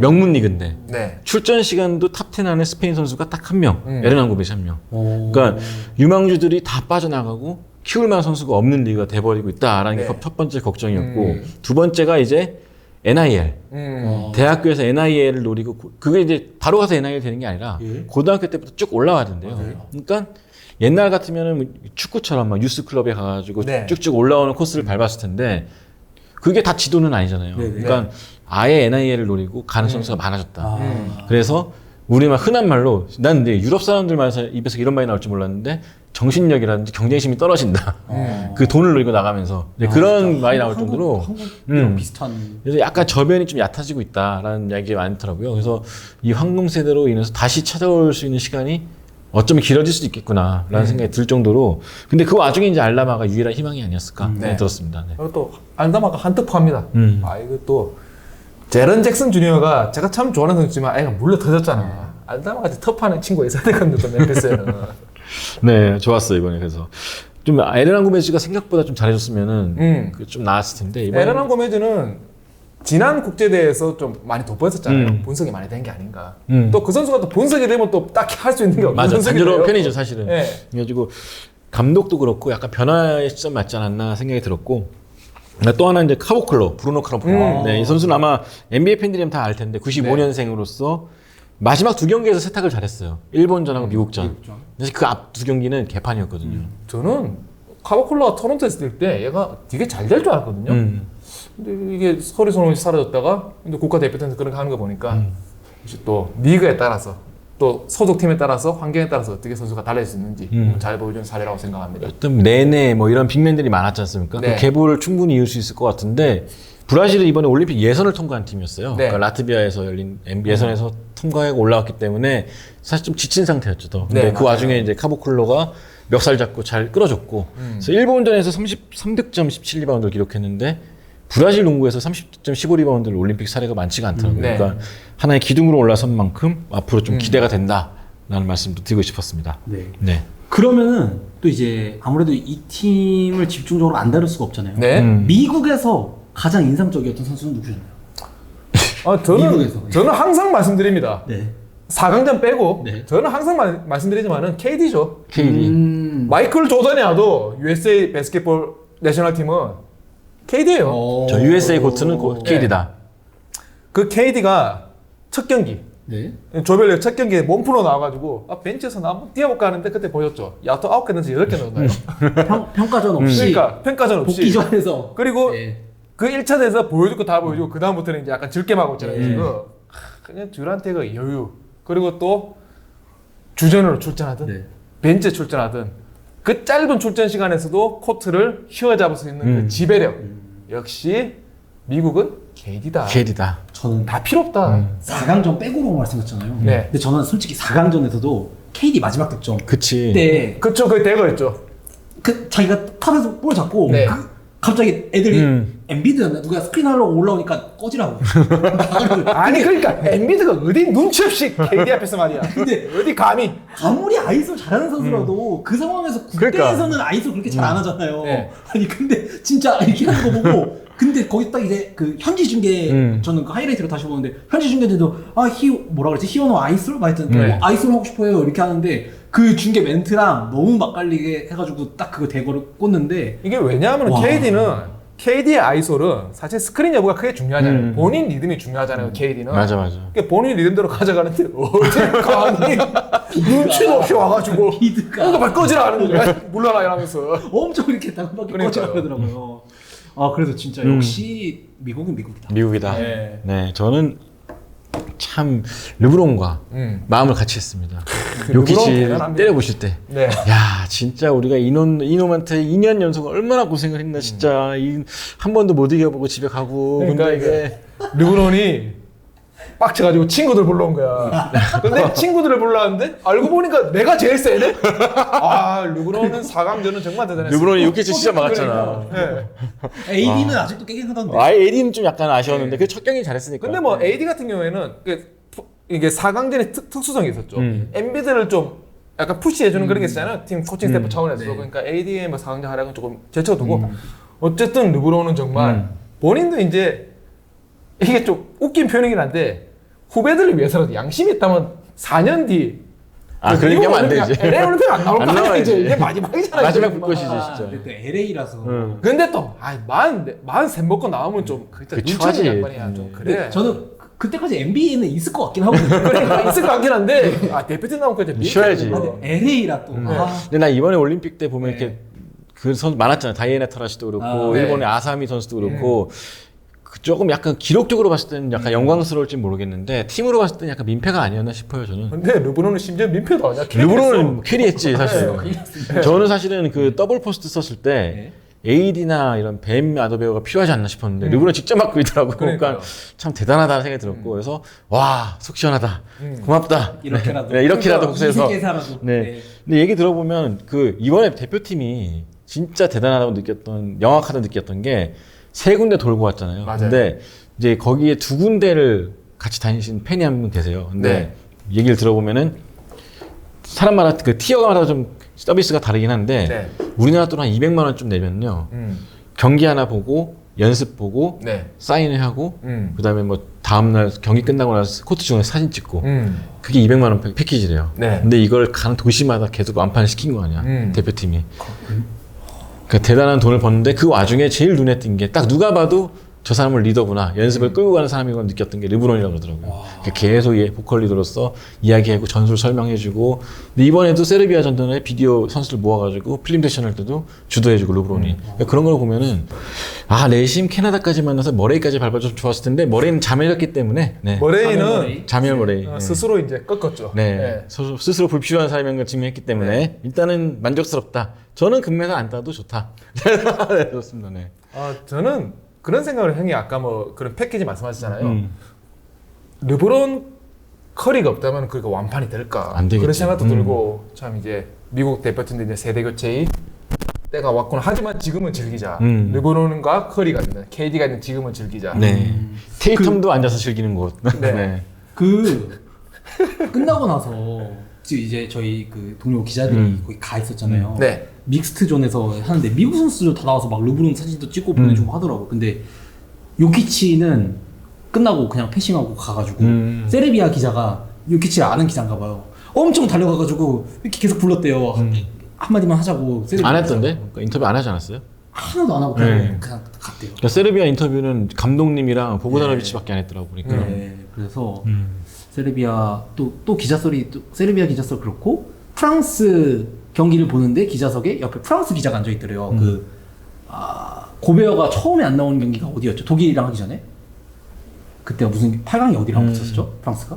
명문 리그인데 네. 출전 시간도 탑 10 안에 스페인 선수가 딱 한 명, 에르난 고메스 한 명. 오. 그러니까 유망주들이 다 빠져나가고 키울 만한 선수가 없는 리그가 돼버리고 있다라는 네. 게 첫 번째 걱정이었고 두 번째가 이제 NIL. 대학교에서 NIL을 노리고 그게 이제 바로 가서 NIL 되는 게 아니라 예. 고등학교 때부터 쭉 올라와야 된대요. 그러니까 옛날 같으면은 축구처럼 막 유스 클럽에 가가지고 네. 쭉쭉 올라오는 코스를 밟았을 텐데 그게 다 지도는 아니잖아요. 네네. 그러니까 아예 NIL을 노리고 가는 선수가 많아졌다. 아. 그래서 우리 말 흔한 말로 난 이제 유럽 사람들 말에서 입에서 이런 말이 나올 줄 몰랐는데 정신력이라든지 경쟁심이 떨어진다. 그 돈을 노리고 나가면서 이제 그런 말이 나올 정도로 한국이랑 비슷한. 그래서 약간 저변이 좀 얕아지고 있다라는 이야기가 많더라고요. 그래서 이 황금 세대로 인해서 다시 찾아올 수 있는 시간이 어쩌면 길어질 수도 있겠구나라는 생각이 들 정도로 근데 그 와중에 이제 알라마가 유일한 희망이 아니었을까 네. 들었습니다. 네. 그리고 또 알다마가 한턱합니다. 음. 아 이거 또 제런 잭슨 주니어가 제가 참 좋아하는 선수지만 애가 물려 터졌잖아. 알다마 같이 터프하는 친구가 있어야 되거든요. 또 멤피스에는. 네, 좋았어요 이번에. 그래서 좀 에르난 고메즈가 생각보다 좀 잘해줬으면은 그좀 나았을 텐데 이번에 에르난 고메즈는 지난 국제대회에서 좀 많이 돋보였었잖아요. 분석이 많이 된 게 아닌가. 또 그 선수가 또 분석이 되면 또 딱히 할 수 있는 게 없는 맞아 선수이에요. 단조로운 편이죠 사실은. 네. 그래가지고 감독도 그렇고 약간 변화의 시점 맞지 않았나 생각이 들었고. 또 하나 이제 카보클로, 브루노 카보클로. 네, 이 선수는 아마 NBA 팬들이면 다 알 텐데 95년생으로서 마지막 두 경기에서 세탁을 잘했어요. 일본전하고 미국전. 그래서 그 앞 두 경기는 개판이었거든요. 저는 카보콜라가 토론토에 있을 때 얘가 되게 잘 될 줄 알았거든요. 근데 이게 서리 소문이 사라졌다가 근데 국가대표팀에서 그런 거 하는 거 보니까 이제 또 리그에 따라서 또 소속팀에 따라서 환경에 따라서 어떻게 선수가 달라질 수 있는지 잘 보여준 사례라고 생각합니다. 어떤 네네 뭐 이런 빅맨들이 많았지 않습니까? 네. 그 계보를 충분히 이을 수 있을 것 같은데 브라질이 이번에 올림픽 예선을 통과한 팀이었어요. 네. 그러니까 라트비아에서 열린 예선에서 통과하고 올라왔기 때문에 사실 좀 지친 상태였죠. 더. 근데 네, 그 맞아요. 와중에 이제 카보클로가 멱살 잡고 잘 끌어줬고 그래서 일본전에서 33득점 17리바운드를 기록했는데 브라질 농구에서 30득점 15리바운드를 올림픽 사례가 많지가 않더라고요. 네. 그러니까 하나의 기둥으로 올라선 만큼 앞으로 좀 기대가 된다라는 말씀도 드리고 싶었습니다. 네. 네. 그러면은 또 이제 아무래도 이 팀을 집중적으로 안 다룰 수가 없잖아요. 네. 미국에서 가장 인상적이었던 선수는 누구셨나요? 미국에서. 저는 항상 말씀드립니다. 네. 4강전 빼고 네. 저는 항상 말씀드리지만은 KD죠. KD. 마이클 조던이 와도 USA 바스켓볼 내셔널 팀은 KD예요. 저 USA 고트는 KD다. 그 KD가 첫 경기 네. 조별력 첫 경기에 몸풀어 나와가지고 벤치에서 나 한번 뛰어볼까 하는데 그때 보였죠. 야또 9개 넣지 8개 넣었나요? 평가전 없이 그러니까 평가전 없이 복귀전에서 그리고 네. 그 1차에서 보여줄 거 다 보여주고 그 다음부터는 이제 약간 즐겜하고 있잖아요. 지금 그냥 듀란트가 여유 그리고 또 주전으로 출전하든 네. 벤치에 출전하든 그 짧은 출전 시간에서도 코트를 휘어잡을 수 있는 그 지배력 역시 미국은 KD다. KD다. 저는 다 필요 없다. 4강전 빼고로 말씀했잖아요. 네. 근데 저는 솔직히 4강전에서도 KD 마지막 득점 그치. 그때 그쵸, 그 대거였죠. 그 자기가 탑에서 볼 잡고 네. 갑자기 애들이 엔비드였나 누가 스크린 하려고 올라오니까 꺼지라고. 아니 그러니까 엔비드가 어디 눈치 없이 KD 앞에서 말이야. 근데 어디 감히? 아무리 아이솔 잘하는 선수라도 그 상황에서 국대에서는 아이솔 그렇게 잘 안 하잖아요. 네. 아니 근데 진짜 이렇게 하는 거 보고 근데 거기 딱 이제 그 현지 중계 저는 그 하이라이트로 다시 보는데 현지 중계들도 뭐라 그랬지 히어노 아이솔? 하여튼 네. 아이솔 하고 싶어요 이렇게 하는데 그 중계 멘트랑 너무 맛깔리게 해가지고 딱 그거 대거를 꽂는데 이게 왜냐하면 와. KD는 KD의 아이솔은 사실 스크린 여부가 크게 중요하잖아요. 본인 리듬이 중요하잖아요. KD는. 맞아. 그러니까 본인 리듬대로 가져가는데 어딜 가니 눈치도 없이 와가지고 히드가 이거 말 꺼지라 하는 거죠. 물러나 이러면서. 엄청 이렇게 당근밖에 그러니까요. 꺼져가더라고요. 아 그래서 진짜 역시 미국은 미국이다. 미국이다. 네. 네, 저는 참 르브론과 마음을 같이 했습니다. 르브론 요키치 대단합니다. 때려보실 때. 네. 야, 진짜 우리가 이놈한테 2년 연속 얼마나 고생을 했나 진짜. 한 번도 못 이겨보고 집에 가고. 그러니까 근데 이게 르브론이 빡쳐가지고 친구들 불러온 거야. 근데 친구들을 불러왔는데 알고 보니까 내가 제일 세네. 아 르브론은 4강전은 정말 대단했어. 르브론이 요키치 진짜 막았잖아. 네. AD는 아직도 깨갱하던데. AD는 좀 약간 아쉬웠는데 그 첫 경기 잘했으니까. 근데 뭐 AD 같은 경우에는 이게 4강전의 특수성이 있었죠. 엔비드를 좀 약간 푸시해주는 그런 게 있잖아요. 팀 코칭 스태프 차원에서. 네. 그러니까 AD의 뭐 4강전 활약은 조금 제쳐두고 어쨌든 르브론은 정말 본인도 이제 이게 좀 웃긴 표현이긴 한데 후배들을 위해서라도 양심이 있다면 4년 뒤 그런 얘기 하면 안 되지. LA 올림픽 안 나올 안 거 아니야 나와야지. 이제. 이게 마지막이잖아. 마지막 이제. 불꽃이지 진짜. 근데 또 LA라서. 근데 또 만셋 먹고 나오면 좀 그때 그 눈치는 처지. 양반이야 좀 그래. 저는 그때까지 NBA는 있을 것 같긴 하거든요. 그러니까 있을 것 같긴 한데 대표팀 나오면 그때 쉬어야지. LA라 또. 근데 나 이번에 올림픽 때 보면 이렇게 그 선수 많았잖아. 다이애나 타라시도 그렇고 네. 일본의 아사미 선수도 그렇고 그 조금 약간 기록적으로 봤을 때는 약간 영광스러울지 모르겠는데 팀으로 봤을 때는 약간 민폐가 아니었나 싶어요 저는. 근데 르브론은 심지어 민폐도 아니야. 르브론은 캐리했지 사실. 네. 저는 사실은 그 더블 포스트 썼을 때 AD나 이런 뱀 아더베어가 필요하지 않나 싶었는데 르브론 직접 맡고 있더라고. 그러니까요. 그러니까 참 대단하다는 생각이 들었고 그래서 와 속 시원하다. 고맙다. 이렇게라도. 네, 이렇게라도 혹시해서. 이 세계사라도. 네. 근데 얘기 들어보면 그 이번에 대표팀이 진짜 대단하다고 느꼈던 명확하다고 느꼈던 게 세 군데 돌고 왔잖아요. 맞아요. 근데 이제 거기에 두 군데를 같이 다니신 팬이 한 분 계세요. 근데 얘기를 들어보면은 사람마다 그 티어마다 좀 서비스가 다르긴 한데 네. 우리나라 돈 한 200만 원 좀 내면요. 경기 하나 보고 연습 보고 네. 사인을 하고 그다음에 뭐 다음날 경기 끝나고 나서 코트 중에 사진 찍고 그게 200만 원 패키지래요. 네. 근데 이걸 가는 도시마다 계속 완판을 시킨 거 아니야 대표팀이. 그 대단한 돈을 버는데 그 와중에 제일 눈에 띈 게 딱 누가 봐도 저 사람은 리더구나 연습을 끌고 가는 사람이구나 느꼈던 게 르브론이라고 그러더라고요. 계속 보컬 리더로서 이야기하고 전술 설명해주고 근데 이번에도 세르비아 전전에 비디오 선수들 모아가지고 필름 세션 할 때도 주도해주고 르브론이 그러니까 그런 걸 보면은 내심 캐나다까지 만나서 머레이까지 밟아줘서 좋았을 텐데 머레이는 자멸했기 때문에 머레이는 자멸 머레이 스스로 이제 꺾었죠. 네. 스스로 불필요한 사람인 걸 증명했기 때문에 일단은 만족스럽다. 저는 금메달 안 따도 좋다. 네, 좋습니다. 네. 저는 그런 생각을 형이 아까 뭐 그런 패키지 말씀하셨잖아요. 르브론 커리가 없다면 그게 완판이 될까? 안 되겠지. 그런 생각도 들고 참 이제 미국 대표팀도 이제 세대 교체의 때가 왔구나. 하지만 지금은 즐기자. 르브론과 커리가 있는 KD가 있는 지금은 즐기자. 네. 테이텀도 앉아서 즐기는 곳. 네. 네. 그 끝나고 나서 이제 저희 그 동료 기자들이 거기 가 있었잖아요. 네. 믹스트 존에서 하는데 미국 선수들 다 나와서 막 르브론 사진도 찍고 보내주고 하더라고. 근데 요키치는 끝나고 그냥 패싱하고 가가지고 세르비아 기자가 요키치를 아는 기자인가 봐요. 엄청 달려가가지고 이렇게 계속 불렀대요. 한마디만 하자고. 안 했던데? 그러니까 인터뷰 안 하지 않았어요? 하나도 안 하고 그냥 갔대요. 그러니까 세르비아 인터뷰는 감독님이랑 보고다노비치밖에 안 했더라고. 그러니까. 네. 그래서 세르비아 또 기자 썰이 또 세르비아 기자 썰 그렇고 프랑스 경기를 보는데 기자석에 옆에 프랑스 기자가 앉아 있더래요. 고베어가 처음에 안 나온 경기가 어디였죠? 독일이랑 하기 전에? 그때가 무슨 8강이 어디랑 붙었었죠? 프랑스가?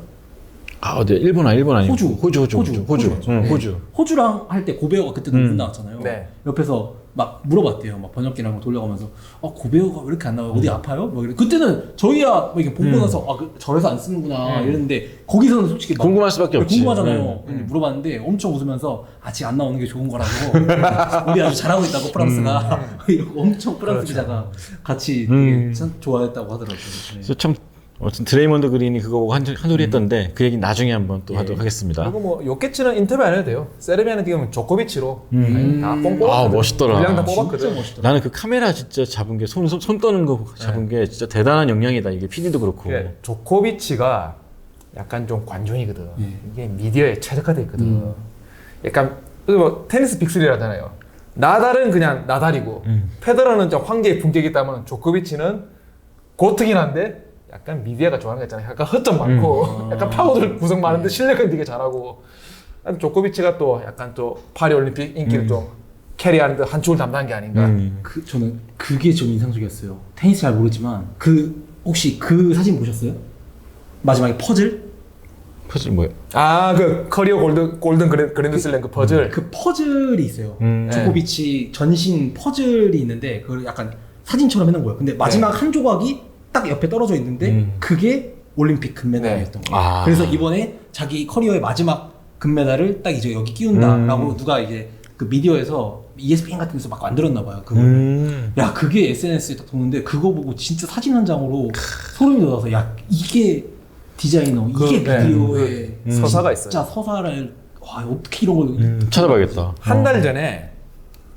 어디? 일본 아니고 호주. 호주. 호주랑 할 때 고베어가 그때도 못 나왔잖아요. 네. 옆에서 막 물어봤대요. 막 번역기랑 돌려가면서 고베어가 왜 이렇게 안 나와요? 어디 아파요? 막 이래. 그때는 저희야 막 이렇게 보고 나서 저래서 안 쓰는구나 이랬는데 거기서는 솔직히 막 궁금할 수밖에 없지. 궁금하잖아요. 근데 물어봤는데 엄청 웃으면서 아직 안 나오는 게 좋은 거라고 우리 아주 잘하고 있다고 프랑스가 이러고 엄청 프랑스 기자가 같이 되게 참 좋아했다고 하더라고요. 네. 그래서 참 드레이먼드 그린이 그거 보고 한 소리 했던데 그 얘기 나중에 한번 또 하도록 하겠습니다. 그리고 뭐 요키치는 인터뷰 안 해도 돼요. 세르비아는 지금 조코비치로 다 뽕. 멋있더라. 분량 다 뽑았거든. 진짜 멋있더라. 나는 그 카메라 진짜 잡은 게 손 떠는 거 잡은 게 진짜 대단한 역량이다. 이게 PD도 그렇고. 조코비치가 약간 좀 관종이거든. 이게 미디어에 최적화돼 있거든. 약간 뭐 테니스 빅3라잖아요. 나달은 그냥 나달이고 페더러는 좀 황제의 품격이 있다면 조코비치는 고트긴 한데 약간 미디어가 좋아하는 거 있잖아요. 약간 허점 많고 약간 파워들 구성 많은데 실력은 되게 잘하고 조코비치가 또 약간 또 파리 올림픽 인기를 좀 캐리하는 데 한 축을 담당한 게 아닌가. 저는 그게 좀 인상적이었어요. 테니스 잘 모르지만 혹시 그 사진 보셨어요? 마지막에 퍼즐? 퍼즐 뭐예요? 그 커리어 골든 그랜드슬램 그 퍼즐. 그 퍼즐이 있어요. 조코비치 전신 퍼즐이 있는데 그걸 약간 사진처럼 해놓은 거예요. 근데 마지막 한 조각이 딱 옆에 떨어져 있는데 그게 올림픽 금메달이었던 거예요. 그래서 이번에 자기 커리어의 마지막 금메달을 딱 이제 여기 끼운다라고 누가 이제 그 미디어에서 ESPN 같은 데서 막 만들었나 봐요. 그걸. 야, 그게 SNS에 딱 도는데 그거 보고 진짜 사진 한 장으로 소름이 돋아서 야, 이게 디자이너, 이게 비디오에 서사가 있어요. 진짜 서사를 와, 어떻게 이런 걸 찾아봐야겠다. 한 달 전에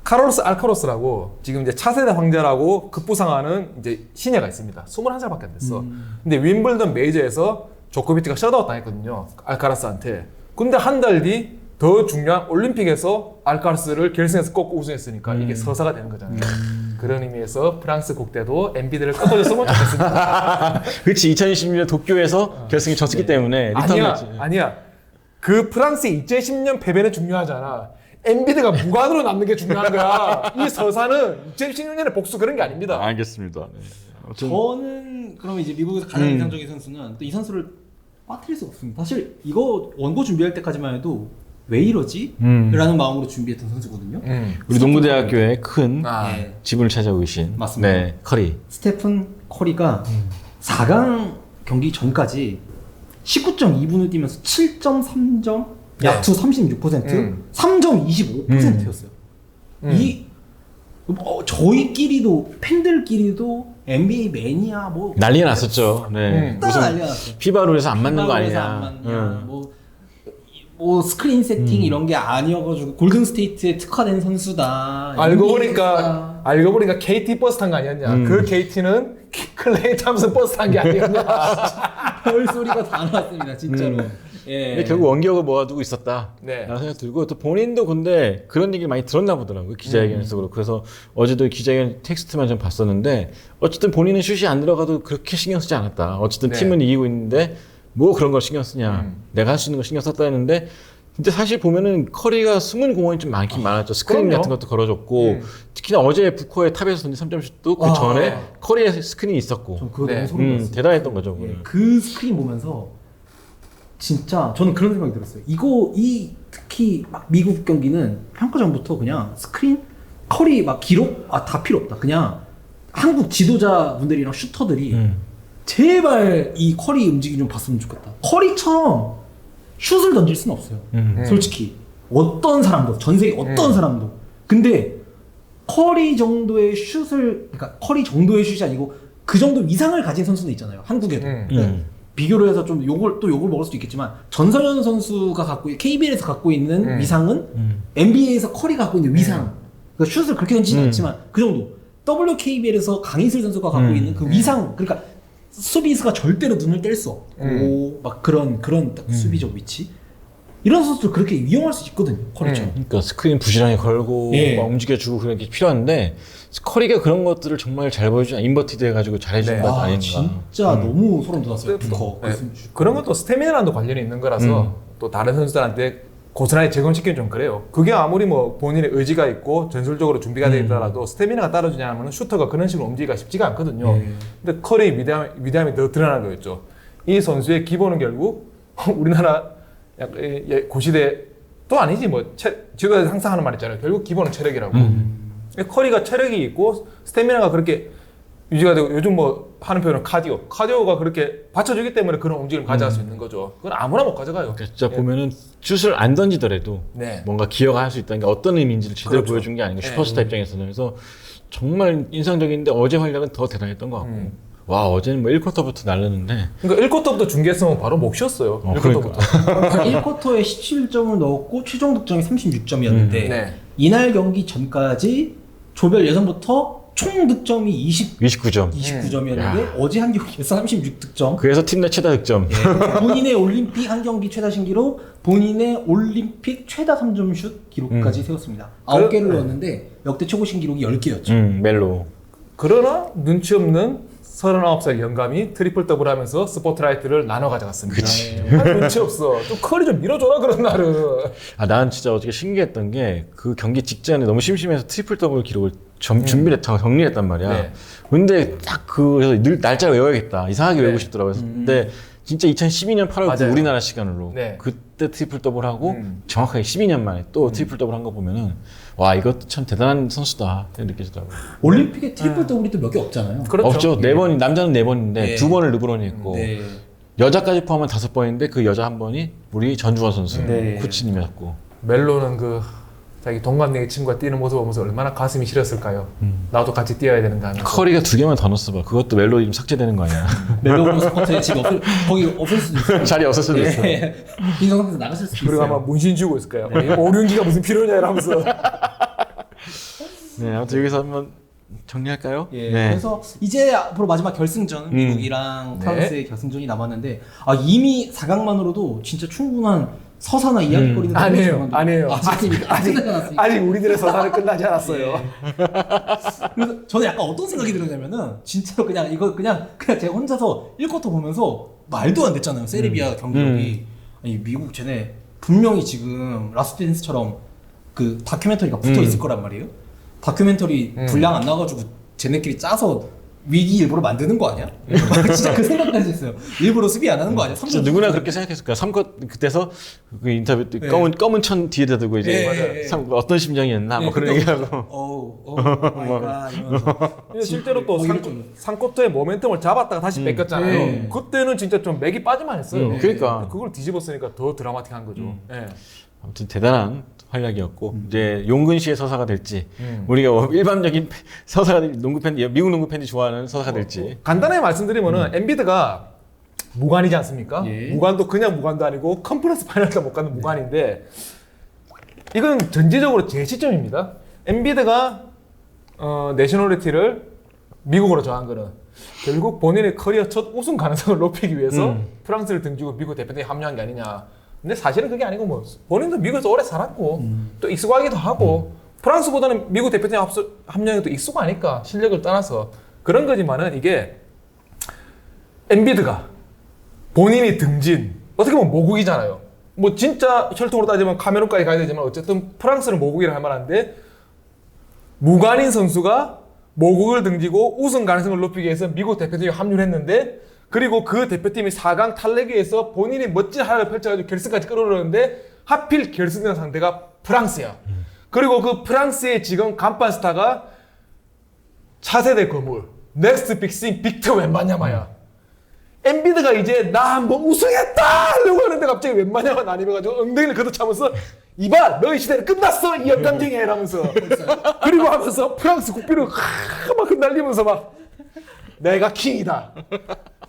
카를로스 알카로스라고 지금 이제 차세대 황제라고 급부상하는 이제 시녀가 있습니다. 21살밖에 안 됐어. 근데 윈블던 메이저에서 조코비치가 셧아웃 당했거든요. 알카라스한테. 근데 한 달 뒤 더 중요한 올림픽에서 알카라스를 결승에서 꺾고 우승했으니까 이게 서사가 되는 거잖아요. 그런 의미에서 프랑스 국대도 엔비디를 꺾어줬으면 좋겠습니다. 그렇지 2016년 도쿄에서 결승에 졌기 때문에 아니야. 그 프랑스의 2010년 패배는 중요하잖아. 엔비디가 무관으로 남는 게 중요한 거야. 이 서사는 2016년의 복수 그런 게 아닙니다. 알겠습니다. 저는 그러면 이제 미국에서 가장 인상적인 선수는 또 이 선수를 빠뜨릴 수 없습니다. 사실 이거 원고 준비할 때까지만 해도 왜 이러지? 라는 마음으로 준비했던 선수거든요. 우리 농구대학교에 큰 네. 지분을 차지하고 계신 맞습니다. 네, 커리. 스테픈 커리가 4강 경기 전까지 19.2분을 뛰면서 7.3점, 야투 36%, 3점 25%였어요. 저희끼리도 팬들끼리도 NBA 매니아 뭐 난리가 났었죠. 네. 무슨 난리가 났어요. 피바룰에서 안 맞는 거 피바룰에서 아니냐. 안 맞냐. 뭐 스크린 세팅 이런 게 아니어가지고 골든 스테이트에 특화된 선수다. 알고 NBA 보니까 KT 버스 탄 거 아니었냐? 그 KT는 클레이 탐슨 버스 탄 게 아니었냐? 별 소리가 다 나왔습니다, 진짜로. 예. 근데 결국 원격을 모아두고 있었다. 네. 라는 생각 들고 또 본인도 근데 그런 얘기를 많이 들었나 보더라고요. 기자회견에서 그렇고. 그래서 어제도 기자회견 텍스트만 좀 봤었는데 어쨌든 본인은 슛이 안 들어가도 그렇게 신경 쓰지 않았다. 어쨌든 네. 팀은 이기고 있는데 뭐 그런 걸 신경 쓰냐. 내가 할 수 있는 걸 신경 썼다 했는데 근데 사실 보면은 커리가 숨은 공헌이 좀 많긴 많았죠. 스크린 그럼요. 같은 것도 걸어줬고 특히나 어제 부커의 탑에서 던진 3점슛도 그 전에 커리의 스크린이 있었고 전 그거 네. 너무 소름 돋았어요. 대단했던 거죠. 예, 그거는. 그 스크린 보면서 진짜 저는 그런 생각이 들었어요. 특히 막 미국 경기는 평가전부터 그냥 스크린, 커리 막 기록 다 필요 없다. 그냥 한국 지도자 분들이랑 슈터들이 제발 이 커리 움직임 좀 봤으면 좋겠다. 커리처럼 슛을 던질 수는 없어요. 솔직히 어떤 사람도 전 세계 어떤 사람도. 근데 커리 정도의 그러니까 커리 정도의 슛이 아니고 그 정도 이상을 가진 선수도 있잖아요. 한국에도. 비교를 해서 좀 욕을 먹을 수도 있겠지만 전설현 선수가 KBL에서 갖고 있는 위상은 NBA에서 커리가 갖고 있는 위상. 그러니까 슛을 그렇게 던지진 않지만 그 정도. WKBL에서 강희슬 선수가 갖고 있는 그 위상. 그러니까 수비수가 절대로 눈을 뗄 수 없고 막 그런 딱 수비적 위치. 이런 선수들 그렇게 이용할 수 있거든요. 커리처럼. 그러니까 스크린 부지런히 걸고 막 움직여주고 그런 게 필요한데 커리가 그런 것들을 정말 잘 보여주냐 인버티드 해가지고 잘해준 것 아닌가. 진짜 너무 소름 돋았어요. 부커. 네. 그런 것도 스태미나랑도 관련이 있는 거라서 또 다른 선수들한테 고스란히 적용시키면 좀 그래요. 그게 아무리 뭐 본인의 의지가 있고 전술적으로 준비가 되어 있더라도 스태미나가 따라주냐 하면 슈터가 그런 식으로 움직이기가 쉽지가 않거든요. 근데 커리의 위대함이 더 드러나는 거였죠. 이 선수의 기본은 결국 우리나라 고시대 또 아니지 뭐 지도자들 항상 하는 말 있잖아요. 결국 기본은 체력이라고. 커리가 체력이 있고 스태미나가 그렇게 유지가 되고 요즘 뭐 하는 표현은 카디오가 그렇게 받쳐주기 때문에 그런 움직임을 가져갈 수 있는 거죠. 그건 아무나 못 가져가요. 진짜 보면은 슛을 안 던지더라도 네. 뭔가 기여가 할 수 있다는 게 어떤 의미인지를 제대로 그렇죠. 보여준 게 아닌가 슈퍼스타 입장에서는. 그래서 정말 인상적인데 어제 활약은 더 대단했던 것 같고 와 어제는 뭐 1쿼터부터 날렸는데 그러니까 1쿼터부터 중계했으면 바로 못 쉬었어요. 1쿼터부터. 1쿼터에 17점을 넣었고 최종 득점이 36점이었는데 네. 이날 경기 전까지 조별 예선부터 총 득점이 29점. 29점이었는데 어제 한 경기에서 36득점. 그래서 팀 내 최다 득점. 본인의 올림픽 한 경기 최다 신기록, 본인의 올림픽 최다 3점 슛 기록까지 세웠습니다. 9개를 넣었는데 역대 최고 신기록이 10개였죠. 멜로. 그러나 눈치 없는 39살 영감이 트리플 더블 하면서 스포트라이트를 나눠 가져갔습니다. 눈치 없어. 좀 커리 좀 밀어줘라 그런 날은. 난 진짜 어저께 신기했던 게 그 경기 직전에 너무 심심해서 트리플 더블 기록을 준비를 했다고 정리했단 말이야. 네. 근데 딱 그래서 늘 날짜 외워야겠다. 이상하게 외우고 싶더라고요. 근데 진짜 2012년 8월 그 맞아요. 우리나라 시간으로 네. 그때 트리플 더블 하고 정확하게 12년 만에 또 트리플 더블 한 거 보면은 와 이것도 참 대단한 선수다 이렇게 느껴지더라고요. 올림픽에 트리플 더블이 또 몇 개 없잖아요. 그렇죠. 없죠. 네 번이 남자는 4번인데 네. 2번을 르브론이 했고 네. 여자까지 포함하면 5번인데 그 여자 한 번이 우리 전주원 선수 네. 코치님이었고. 멜로는 그 자기 동갑내기 친구가 뛰는 모습 보면서 얼마나 가슴이 시렸을까요? 나도 같이 뛰어야 되는가 하면서. 커리가 2개만 더 넣었어 봐. 그것도 멜로 이름 삭제되는 거 아니야? 멜로우 스포츠에 지금 거기 없을 수도 있어요. 자리 없을 수도 있어. 김성 선수 나갔을 수도 그리고 있어요. 아마 문신 쥐고 있을 거예요. 오륜기가 무슨 필요냐 이러면서. 네, 아무튼 여기서 한번 정리할까요? 예, 네. 그래서 이제 앞으로 마지막 결승전 미국이랑 프랑스의 결승전이 남았는데 이미 4강만으로도 진짜 충분한 서사나 이야기거리는 아니에요. 아직 우리들의 서사는 끝나지 않았어요. 그래서 저는 약간 어떤 생각이 들었냐면은 진짜로 그냥 이거 그냥 제가 혼자서 1쿼터 보면서 말도 안 됐잖아요. 세르비아 경기력이. 아니 미국 쟤네 분명히 지금 라스트 댄스처럼 그 다큐멘터리가 붙어 있을 거란 말이에요. 다큐멘터리 분량 안 나와가지고 쟤네끼리 짜서 위기 일부러 만드는 거 아니야? 진짜 그 생각까지 했어요. 일부러 수비 안 하는 거 아니야? 진짜 누구나 그렇게 생각했을 거야. 3컷 그때서 그 인터뷰 때 검은 천 뒤에다 두고 이제 어떤 심정이었나 뭐 그런 얘기하고. 마이갓 이러면서. 실제로 또 3쿼터의 모멘텀을 잡았다가 다시 뺏겼잖아요. 그때는 진짜 좀 맥이 빠지만 했어요. 그러니까. 그걸 뒤집었으니까 더 드라마틱한 거죠. 예. 아무튼 대단한 활약이었고 이제 용근 씨의 서사가 될지 우리가 일반적인 서사가 농구 팬 미국 농구 팬이 좋아하는 서사가 될지. 간단하게 말씀드리면은 엔비드가 무관이지 않습니까? 예. 무관도 그냥 무관도 아니고 컨퍼런스 파이널도 못 가는 무관인데 이건 전체적으로 제 시점입니다. 엔비드가 내셔널리티를 미국으로 정한 거는 결국 본인의 커리어 첫 우승 가능성을 높이기 위해서 프랑스를 등지고 미국 대표팀에 합류한 게 아니냐. 근데 사실은 그게 아니고 뭐 본인도 미국에서 오래 살았고 또 익숙하기도 하고 프랑스보다는 미국 대표팀 합류하기 또 익숙하니까 실력을 떠나서 그런 거지만은 이게 엔비드가 본인이 등진 어떻게 보면 모국이잖아요. 뭐 진짜 혈통으로 따지면 카메룬까지 가야 되지만 어쨌든 프랑스는 모국이라 할 만한데 무관인 선수가 모국을 등지고 우승 가능성을 높이기 위해서 미국 대표팀에 합류를 했는데 그리고 그 대표팀이 4강 탈락에 위해서 본인이 멋진 활약을 펼쳐가지고 결승까지 끌어오르는데 하필 결승전 상대가 프랑스야. 그리고 그 프랑스의 지금 간판 스타가 차세대 거물 넥스트 빅싱 빅터 웬바냐마야. 엔비드가 이제 나 한번 우승했다 하려고 하는데 갑자기 웬바냐마 나뉘어가지고 엉덩이를 걷어차면서 이봐 너희 시대는 끝났어 이 영감쟁이야 이러면서 그리고 하면서 프랑스 국비를 막 흩날리면서 막 내가 킹이다.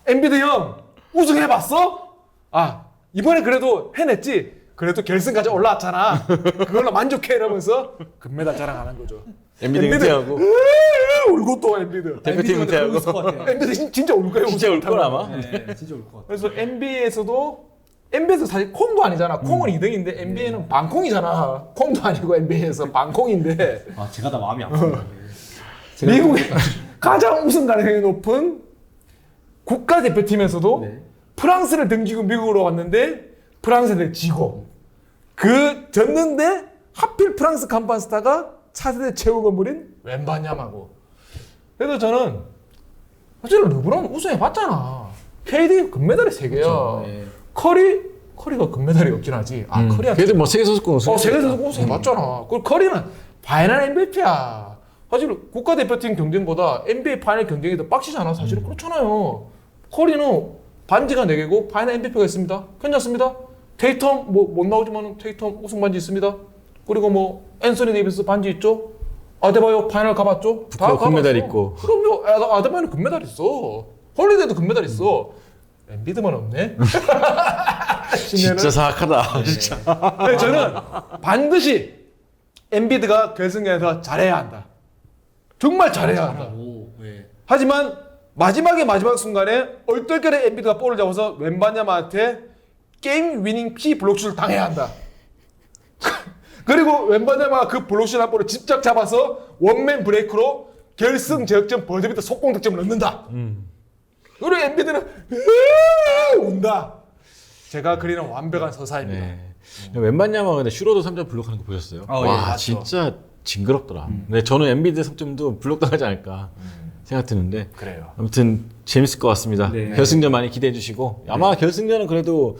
엔비드 형 우승해봤어? 아 이번에 그래도 해냈지? 그래도 결승까지 올라왔잖아. 그걸로 만족해 이러면서 금메달 자랑하는 거죠. 엔비드 은퇴하고 울고 또 엔비드. 대표팀 은퇴하고. 엔비드 진짜 울 거예요. 진짜 울 걸 아마. 네, 진짜 올 것 같아요. 그래서 NBA에서도 NBA에서 사실 콩도 아니잖아. 콩은 2등인데 NBA는 반콩이잖아. 콩도 아니고 NBA에서 반콩인데 제가 다 마음이 아프네요. 미국의 가장 우승 가능성이 높은 국가대표팀에서도 프랑스를 등지고 미국으로 왔는데 프랑스를 지고 졌는데 하필 프랑스 간판 스타가 차세대 최고 건물인 웬바냐마고. 그래서 저는 사실 르브론 우승해봤잖아. KD 금메달이 3개야. 그렇죠. 네. 커리가 금메달이 없긴 하지. 커리한테 그래도 뭐 세계 선수권 우승. 세계 선수 우승해봤잖아. 그리고 커리는 파이널 MVP야. 사실 국가대표팀 경쟁보다 NBA 파이널 경쟁이 더 빡시잖아. 사실은 그렇잖아요. 커리는 반지가 4개고 파이널 MVP가 있습니다. 괜찮습니다. 테이텀 못 나오지만 테이텀 우승 반지 있습니다. 그리고 뭐 앤서니 데이비스 반지 있죠. 아데바요 파이널 가봤죠. 다 금메달 가봤어. 있고. 그럼요. 아데바요는 금메달 있어. 홀리데이도 금메달 있어. 엔비드만 없네. 진짜 사악하다. 진짜. 네, 저는 반드시 엔비드가 결승전에서 잘해야 한다. 정말 잘해야 한다. 오, 예. 하지만 마지막 순간에 얼떨결에 엔비드가 볼을 잡아서 웬바냐마한테 게임 위닝 키 블록슛을 당해야 한다. 그리고 웬바냐마가 그 블록슛 한 볼을 직접 잡아서 원맨 브레이크로 결승 제역전 버저비터 속공 득점을 넣는다. 그리고 엔비드는 운다. 제가 그리는 완벽한 서사입니다. 네. 웬만냐마 근데 슈로도 3점 블록하는 거 보셨어요? 아, 예, 와 맞죠. 진짜 징그럽더라. 근데 저는 엔비드 3점도 블록당하지 않을까 생각 드는데 그래요. 아무튼 재밌을 것 같습니다. 네. 결승전 많이 기대해 주시고 아마 결승전은 그래도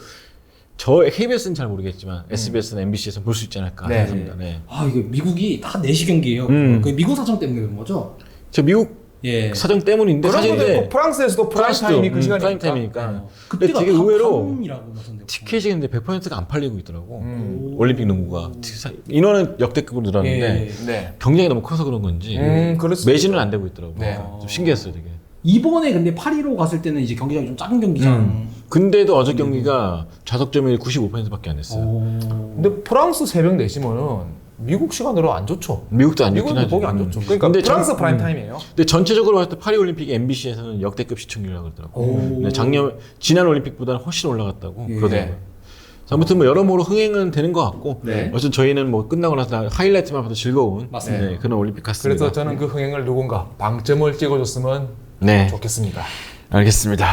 저 KBS는 잘 모르겠지만 SBS나 MBC에서 볼 수 있지 않을까 네. 생각합니다. 네. 아 이거 미국이 다 4시 경기예요. 그 미국 사정 때문에 그런 거죠? 저 미국 예. 사정 때문인데 사실 그런데 이제 프랑스에서도 프라임 타임이 그 시간이니까. 프라임 타임이니까. 근데 그때가 되게 의외로 밤이라고 나섰는데 티켓이 근데 100%가 안 팔리고 있더라고. 올림픽 농구가 인원은 역대급으로 늘었는데 예. 네. 경쟁이 너무 커서 그런 건지 그럴 수도 매진은 안 되고 있더라고. 네. 좀 신기했어요, 되게. 이번에 근데 파리로 갔을 때는 이제 경기장이 좀 작은 경기장. 근데도 어제 경기가 좌석점이 95%밖에 안 됐어요. 근데 프랑스 새벽 4시면은 미국 시간으로 안 좋죠. 미국도 안 좋긴 미국도 하죠. 보기 안 좋죠. 그러니까 근데 프랑스 프라임 타임이에요. 근데 전체적으로 봤을 때 파리 올림픽 MBC에서는 역대급 시청률이라고 그러더라고. 근데 지난 올림픽보다는 훨씬 올라갔다고 예. 그러더라고요. 아무튼 뭐 여러모로 흥행은 되는 것 같고 네. 어쨌든 저희는 뭐 끝나고 나서 하이라이트만 봐도 즐거운 맞습니다. 네, 그런 올림픽 같습니다. 그래서 저는 그 흥행을 누군가 방점을 찍어줬으면 네, 좋겠습니다. 알겠습니다.